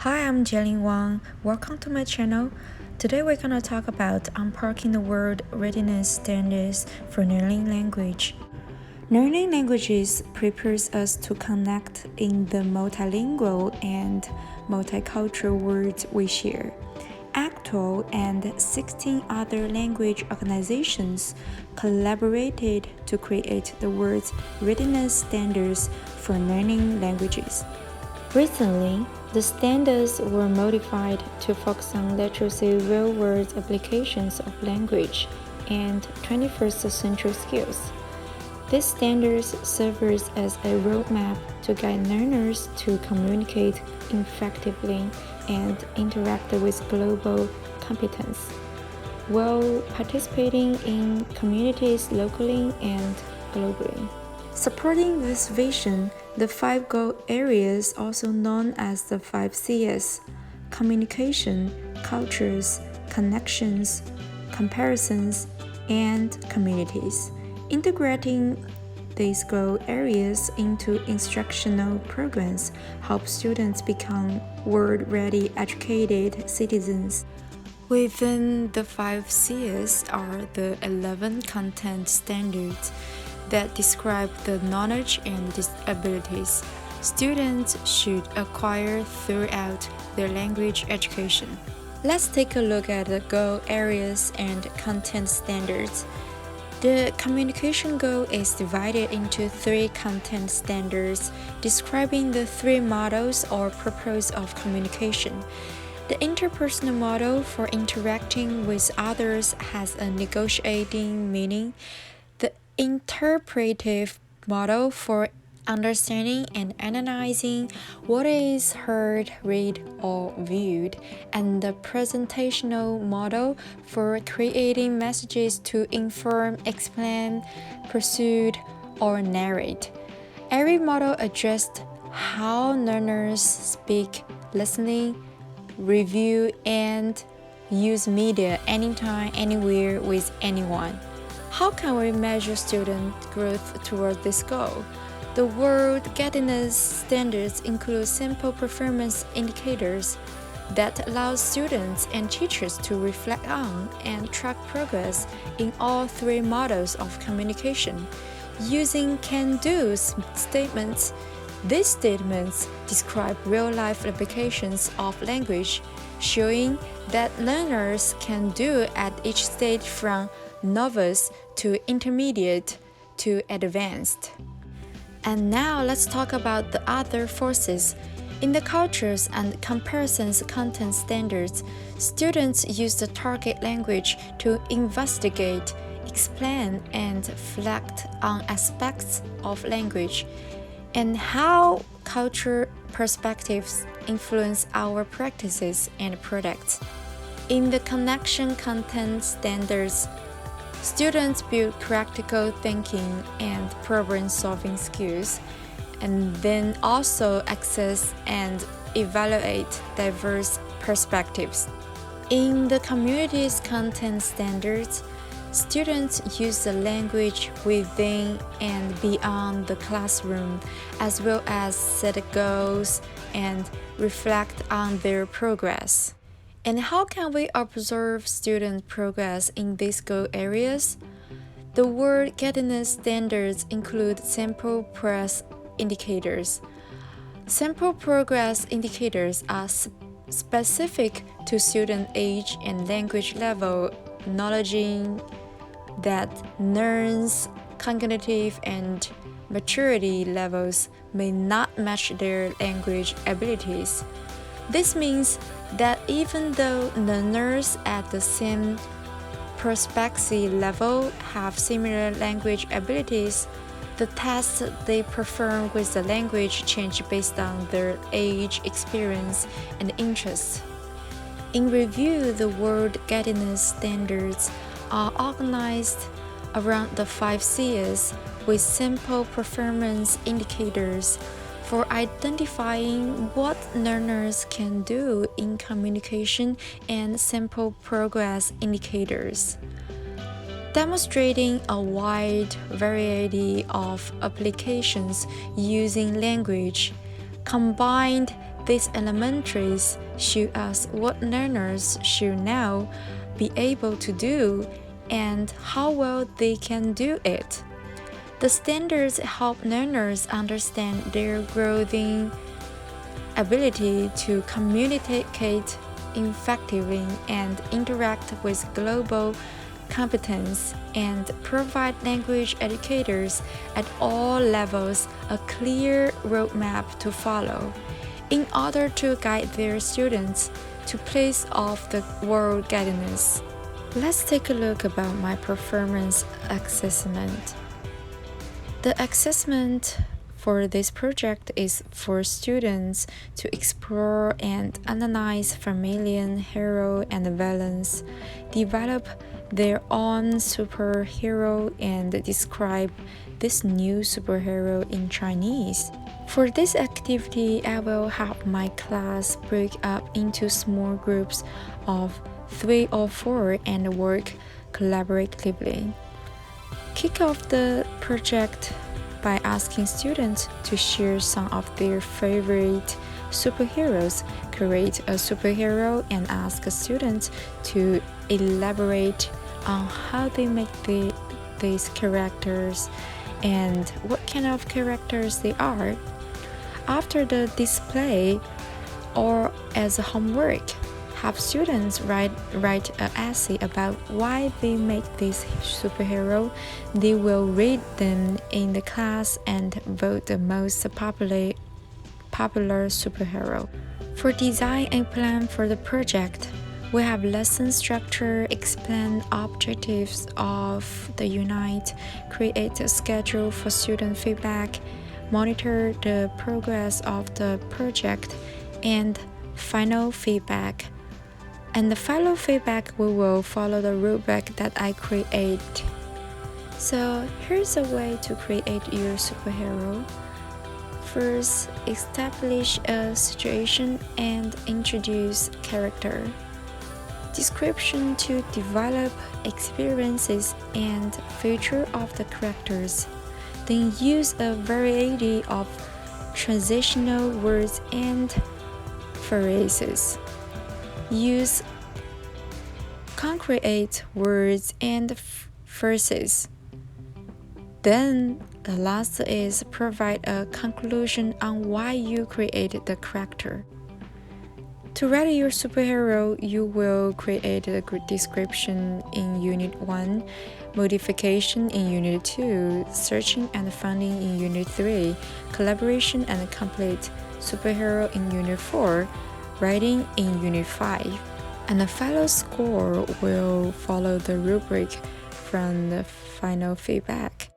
Hi, I'm Jialin Wang. Welcome to my channel. Today we're gonna talk about unpacking the word readiness standards for learning language. Learning languages prepares us to connect in the multilingual and multicultural world we share. ACTFL and 16 other language organizations collaborated to create the world's readiness standards for learning languages. Recently, the standards were modified to focus on literacy real-world applications of language and 21st century skills. These standards serve as a roadmap to guide learners to communicate effectively and interact with global competence, while participating in communities locally and globally. Supporting this vision, the 5 goal areas, also known as the 5 Cs: communication, cultures, connections, comparisons, and communities. Integrating these goal areas into instructional programs help students become world-ready educated citizens. Within the 5 Cs are the 11 content standards that describe the knowledge and abilities students should acquire throughout their language education. Let's take a look at the goal areas and content standards. The communication goal is divided into 3 content standards describing the 3 models or purpose of communication. The interpersonal model for interacting with others has a negotiating meaning. The interpretive model for understanding and analyzing what is heard, read, or viewed, and the presentational model for creating messages to inform, explain, pursue, or narrate. Every model addressed how learners speak, listening, review, and use media anytime, anywhere, with anyone. How can we measure student growth toward this goal? The word readiness standards include simple performance indicators that allow students and teachers to reflect on and track progress in all 3 models of communication. Using can-do statements, these statements describe real-life applications of language, showing that learners can do at each stage from novice to intermediate to advanced. And now let's talk about the other forces. In the cultures and comparisons content standards, students use the target language to investigate, explain, and reflect on aspects of language and how cultural perspectives influence our practices and products. In the connection content standards, students build practical thinking and problem-solving skills, and then also access and evaluate diverse perspectives. In the community's content standards, students use the language within and beyond the classroom, as well as set goals and reflect on their progress. And how can we observe student progress in these goal areas? The word readiness standards include sample progress indicators. Sample progress indicators are specific to student age and language level, acknowledging that learners' cognitive and maturity levels may not match their language abilities. This means that even though learners at the same proficiency level have similar language abilities, the tests they perform with the language change based on their age, experience, and interests. In review, the word readiness standards are organized around the 5 Cs with simple performance indicators for identifying what learners can do in communication and simple progress indicators, demonstrating a wide variety of applications using language. Combined, These elementaries show us what learners should now be able to do and how well they can do it. The standards help learners understand their growing ability to communicate effectively and interact with global competence, and provide language educators at all levels a clear roadmap to follow in order to guide their students to place of the world guidance. Let's take a look about my performance assessment. The assessment for this project is for students to explore and analyze familiar hero and villains, develop their own superhero, and describe this new superhero in Chinese. For this activity, I will have my class break up into small groups of 3 or 4 and work collaboratively. Kick off the project by asking students to share some of their favorite superheroes, create a superhero, and ask students to elaborate on how they make these characters and what kind of characters they are. After the display or as a homework, have students write an essay about why they make this superhero. They will read them in the class and vote the most popular superhero. For design and plan for the project, we have lesson structure, explain objectives of the unit, create a schedule for student feedback, monitor the progress of the project, and final feedback. And the final feedback, we will follow the rubric that I create. So here's a way to create your superhero. First, establish a situation and introduce character. Description to develop experiences and features of the characters. Then use a variety of transitional words and phrases. Use concrete words and phrases. Then the last is provide a conclusion on why you created the character. To write your superhero, you will create a description in Unit 1, modification in Unit 2, searching and finding in Unit 3, collaboration and complete superhero in Unit 4, writing in Unit 5, and the final score will follow the rubric from the final feedback.